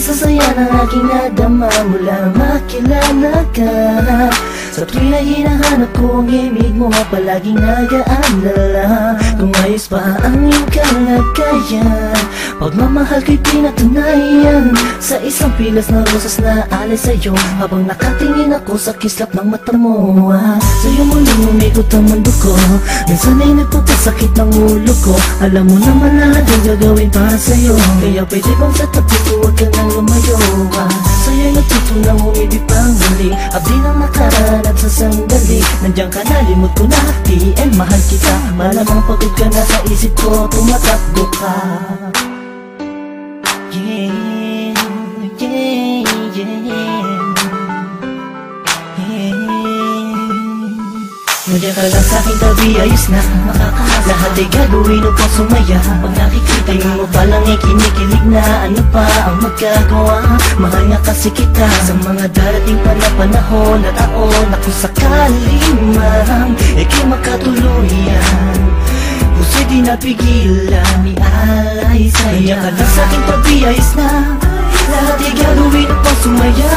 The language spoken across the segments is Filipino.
Sasaya ng aking nadama mula makilala ka. Sa tuwing na hinahanap ko ang ibig mo, palaging nag-aalala kung ayos pa ang iyong kalagayan. Pagmamahal ko'y pinatunayan sa isang pilas na rosas na alay sa'yo, habang nakatingin ako sa kislap ng mata mo. Sa'yo muling umikot ang mundo ko, minsan ay nagpapasakit ng ulo ko. Alam mo naman na lahat ang gagawin para sa'yo, kaya pwede bang sa tabi ko huwag ka nang lumayo. Sa'yo'y natutunang umibig pang muli, abdi ng nakaraan at sa sandali. Nandiyan ka na, limot ko na, TN mahal kita. Malamang pagod ka na sa isip ko, tumatakbo ka. Yeah, yeah, yeah, yeah. Nandiyan ka lang sa'king tabi, ayos na makakahasa. Lahat ay gagawin upang sumaya. Pag nakikita mo palang ay kinikilig na, ano pa ang magagawa? Mahal nga kasi kita sa mga darating pa na panahon at taon, na kung sakali man ika'y makatuluyan, puso'y di napigilan, ialay sa'yo. Nandiyan ka lang sa'king tabi, ayos na lahat ay gagawin upang sumaya.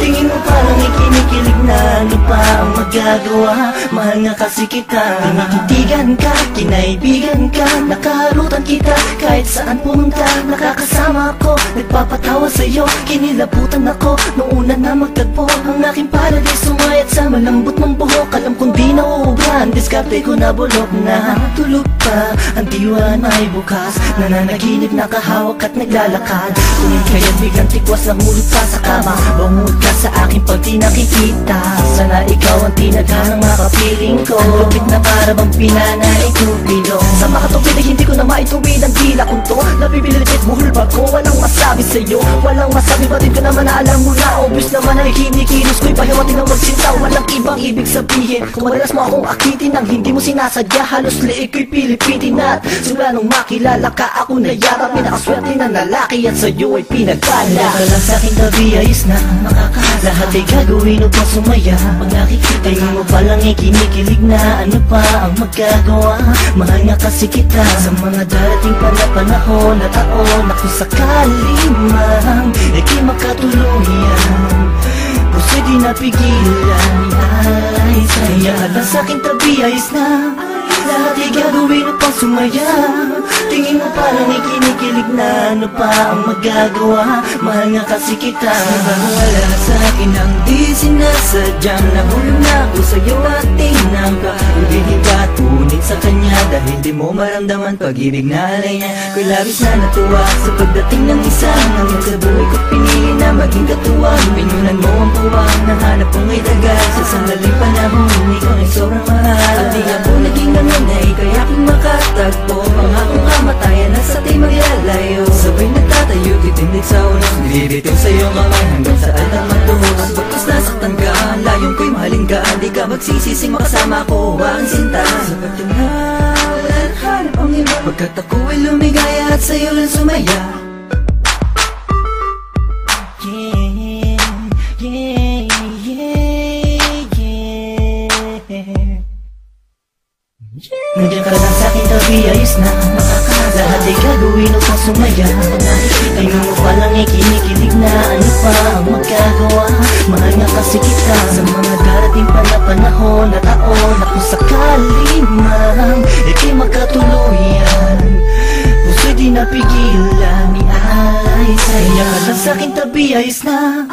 Tingin mo parang ikinikilig na, ano pa ang magagawa? Mahal nga kasi kita. Tinititigan ka, kinaibigan ka, nakaharutan kita kahit saan pumunta. Nakakasama ako, nagpapatawa sa'yo, kinilabutan ako nung una na magtagpo. Ang aking paradise sumayat sa malambot mong buhok. Alam kong di nauubran, diskarte ko na bulok na. Tulog pa, ang diwa na ay bukas, nananaginip, nakahawak at naglalakad. Tumingin kaya't biglang tikwas ng mulot pa sa kama. Bangod ka sa aking pag di nakikita. Sana ikaw ang tinadhanang makapiling ko. Ang lupit na para bang pinanay kubilong. Sa makatupid ay hindi ko na maituwid ang dila kong to. Nabibilitit buhol ba ko? Walang masabi sa'yo, walang masabi, batid ko naman na alam mo na. Obvious naman ay kinikilos ko'y pahiwating ng magsinta. Walang ibang ibig sabihin kung madalas mo akong akitin nang hindi mo sinasadya. Halos liig ko'y pilipitin at simula nung makilala ka ako nayarap. Pinakaswerte na lalaki at sa'yo ay pinagpala. Ka lang sa'king tabi, ayos na makakahasa. Lahat ay gagawin upang sumaya. Pag nakikita mo palang ay kinikilig na, ano pa ang magagawa? Mahal nga kasi kita sa mga darating pa na panahon at taon, na kung sakali man ika'y makatuluyan, puso'y di napigilan, ialay sa'yo. Kaya ka lang sa'king tabi, ayos na lahat ay gagawin upang sumaya. Tingin mo parang ay kinikilig na, ano pa ang magagawa? Mahal nga kasi kita. Wala sa'kin ang di sinasadyang nahulog na ako sa'yo at tinangka. Ibigin ka at punit sa kanya dahil di mo maramdaman pag-ibig na alay niya. Ko'y labis na natuwa sa pagdating ng isang hanggang sa buhay ko pinili na maging katuwang. Pinunan mo ang puwang, nahanap kong ay tagal sa sandaling panahon, ikaw ay sobrang mahal. At di ako naging ganun ay kaya aking makatagpo. Pangakong kamatayan at sa tayo maglalayo. Sabay nagtatayo, titindig sa unos, nilibitiw sa iyong kamay hanggang sa altang matuhos. Pagkas nasaktan ka, layong ko'y mahalin ka, di ka magsisising makasama ko ang sinta. Sapat yun na, wala nang hanap ang iba, pagkat ako ay lumigaya at sa'yo lang sumaya. Nandiyan ka lang sa'king tabi, ayos na makakahasa. Lahat ay gagawin upang sumaya. Pag nakikita mo palang ay kinikilig na, ano pa ang magagawa? Mahal nga kasi kita sa mga darating pa na panahon at taon, na kung sakali man ika'y magkatuluyan, puso'y di napigilan, ialay sa'yo. Kaya ka lang sa'king tabi, ayos na